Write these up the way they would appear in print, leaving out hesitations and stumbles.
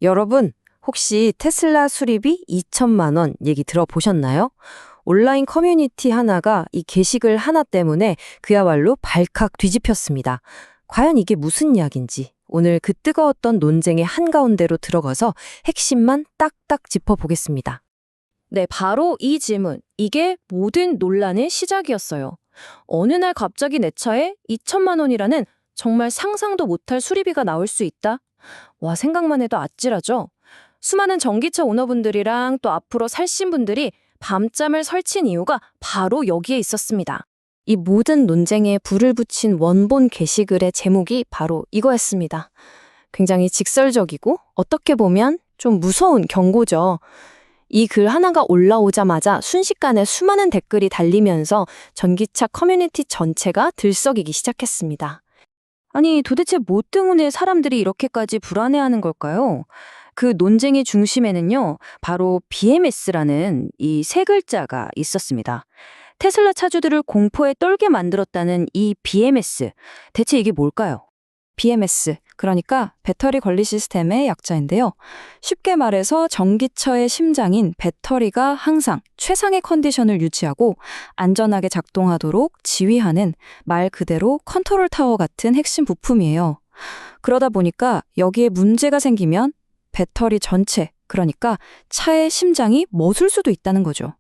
여러분, 혹시 테슬라 수리비 2천만 원 얘기 들어보셨나요? 온라인 커뮤니티 하나가 이 게시글 하나 때문에 그야말로 발칵 뒤집혔습니다. 과연 이게 무슨 이야기인지 오늘 그 뜨거웠던 논쟁의 한가운데로 들어가서 핵심만 딱딱 짚어보겠습니다. 네, 바로 이 질문. 이게 모든 논란의 시작이었어요. 어느 날 갑자기 내 차에 2천만 원이라는 정말 상상도 못할 수리비가 나올 수 있다? 와, 생각만 해도 아찔하죠? 수많은 전기차 오너분들이랑 또 앞으로 살신 분들이 밤잠을 설친 이유가 바로 여기에 있었습니다. 이 모든 논쟁에 불을 붙인 원본 게시글의 제목이 바로 이거였습니다. 굉장히 직설적이고 어떻게 보면 좀 무서운 경고죠. 이 글 하나가 올라오자마자 순식간에 수많은 댓글이 달리면서 전기차 커뮤니티 전체가 들썩이기 시작했습니다. 아니, 도대체 뭐 때문에 사람들이 이렇게까지 불안해하는 걸까요? 그 논쟁의 중심에는요, 바로 BMS라는 이 세 글자가 있었습니다. 테슬라 차주들을 공포에 떨게 만들었다는 이 BMS, 대체 이게 뭘까요? BMS, 그러니까 배터리 관리 시스템의 약자인데요. 쉽게 말해서 전기차의 심장인 배터리가 항상 최상의 컨디션을 유지하고 안전하게 작동하도록 지휘하는 말 그대로 컨트롤 타워 같은 핵심 부품이에요. 그러다 보니까 여기에 문제가 생기면 배터리 전체, 그러니까 차의 심장이 멎을 수도 있다는 거죠.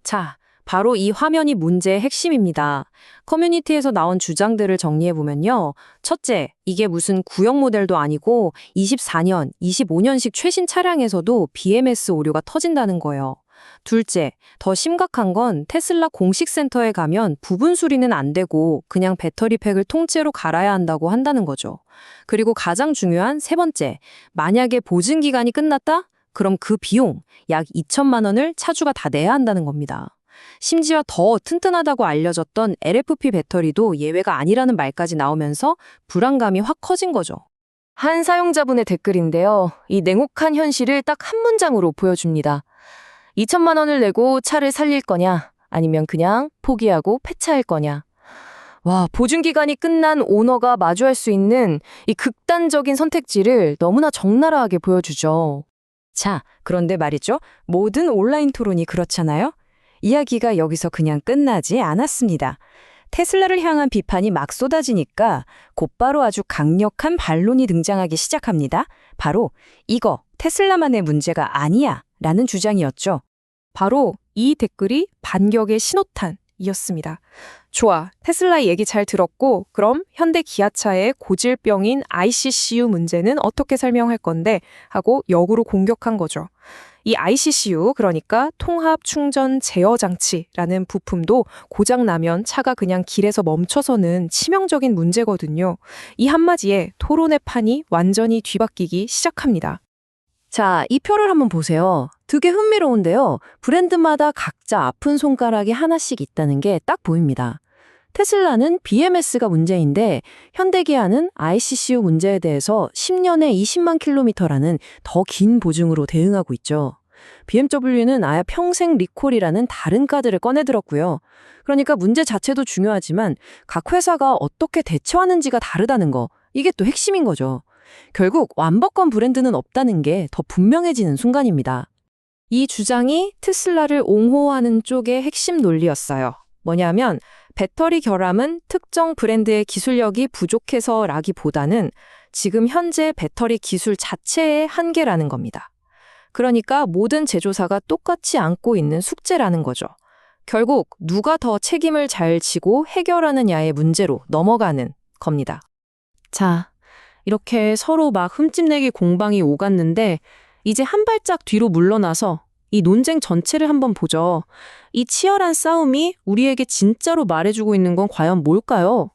자, 바로 이 화면이 문제의 핵심입니다. 커뮤니티에서 나온 주장들을 정리해보면요. 첫째, 이게 무슨 구형 모델도 아니고 24년, 25년식 최신 차량에서도 BMS 오류가 터진다는 거예요. 둘째, 더 심각한 건 테슬라 공식 센터에 가면 부분 수리는 안 되고 그냥 배터리 팩을 통째로 갈아야 한다고 한다는 거죠. 그리고 가장 중요한 세 번째, 만약에 보증 기간이 끝났다? 그럼 그 비용, 약 2천만 원을 차주가 다 내야 한다는 겁니다. 심지어 더 튼튼하다고 알려졌던 LFP 배터리도 예외가 아니라는 말까지 나오면서 불안감이 확 커진 거죠. 한 사용자분의 댓글인데요. 이 냉혹한 현실을 딱 한 문장으로 보여줍니다. 2천만 원을 내고 차를 살릴 거냐, 아니면 그냥 포기하고 폐차할 거냐. 와, 보증기간이 끝난 오너가 마주할 수 있는 이 극단적인 선택지를 너무나 적나라하게 보여주죠. 자, 그런데 말이죠. 모든 온라인 토론이 그렇잖아요. 이야기가 여기서 그냥 끝나지 않았습니다. 테슬라를 향한 비판이 막 쏟아지니까 곧바로 아주 강력한 반론이 등장하기 시작합니다. 바로 이거 테슬라만의 문제가 아니야 라는 주장이었죠. 바로 이 댓글이 반격의 신호탄이었습니다. 좋아, 테슬라 얘기 잘 들었고 그럼 현대 기아차의 고질병인 ICCU 문제는 어떻게 설명할 건데 하고 역으로 공격한 거죠. 이 ICCU, 그러니까 통합 충전 제어 장치라는 부품도 고장나면 차가 그냥 길에서 멈춰서는 치명적인 문제거든요. 이 한마디에 토론의 판이 완전히 뒤바뀌기 시작합니다. 자, 이 표를 한번 보세요. 되게 흥미로운데요. 브랜드마다 각자 아픈 손가락이 하나씩 있다는 게 딱 보입니다. 테슬라는 BMS가 문제인데 현대기아는 ICCU 문제에 대해서 10년에 20만 킬로미터라는 더 긴 보증으로 대응하고 있죠. BMW는 아예 평생 리콜이라는 다른 카드를 꺼내들었고요. 그러니까 문제 자체도 중요하지만 각 회사가 어떻게 대처하는지가 다르다는 거, 이게 또 핵심인 거죠. 결국 완벽한 브랜드는 없다는 게 더 분명해지는 순간입니다. 이 주장이 테슬라를 옹호하는 쪽의 핵심 논리였어요. 뭐냐면 배터리 결함은 특정 브랜드의 기술력이 부족해서라기보다는 지금 현재 배터리 기술 자체의 한계라는 겁니다. 그러니까 모든 제조사가 똑같이 안고 있는 숙제라는 거죠. 결국 누가 더 책임을 잘 지고 해결하느냐의 문제로 넘어가는 겁니다. 자, 이렇게 서로 막 흠집내기 공방이 오갔는데 이제 한 발짝 뒤로 물러나서 이 논쟁 전체를 한번 보죠. 이 치열한 싸움이 우리에게 진짜로 말해주고 있는 건 과연 뭘까요?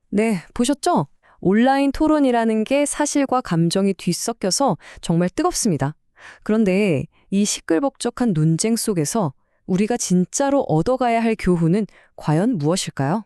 네, 보셨죠? 온라인 토론이라는 게 사실과 감정이 뒤섞여서 정말 뜨겁습니다. 그런데 이 시끌벅적한 논쟁 속에서 우리가 진짜로 얻어가야 할 교훈은 과연 무엇일까요?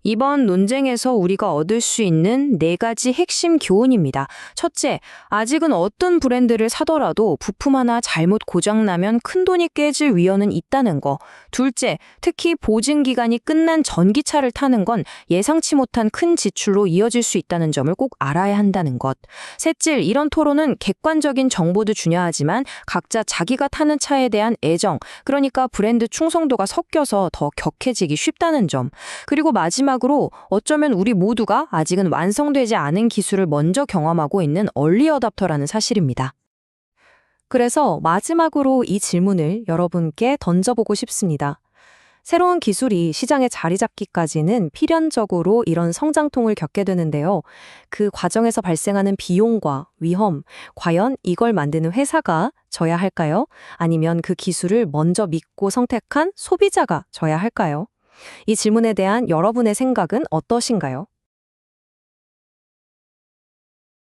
이번 논쟁에서 우리가 얻을 수 있는 4가지 핵심 교훈입니다. 첫째, 아직은 어떤 브랜드를 사더라도 부품 하나 잘못 고장나면 큰돈이 깨질 위험은 있다는 거. 둘째, 특히 보증기간이 끝난 전기차를 타는 건 예상치 못한 큰 지출로 이어질 수 있다는 점을 꼭 알아야 한다는 것. 셋째, 이런 토론은 객관적인 정보도 중요하지만 각자 자기가 타는 차에 대한 애정, 그러니까 브랜드 충성도가 섞여서 더 격해지기 쉽다는 점. 그리고 마지막으로 어쩌면 우리 모두가 아직은 완성되지 않은 기술을 먼저 경험하고 있는 얼리 어답터라는 사실입니다. 그래서 마지막으로 이 질문을 여러분께 던져보고 싶습니다. 새로운 기술이 시장에 자리 잡기까지는 필연적으로 이런 성장통을 겪게 되는데요. 그 과정에서 발생하는 비용과 위험, 과연 이걸 만드는 회사가 져야 할까요? 아니면 그 기술을 먼저 믿고 선택한 소비자가 져야 할까요? 이 질문에 대한 여러분의 생각은 어떠신가요?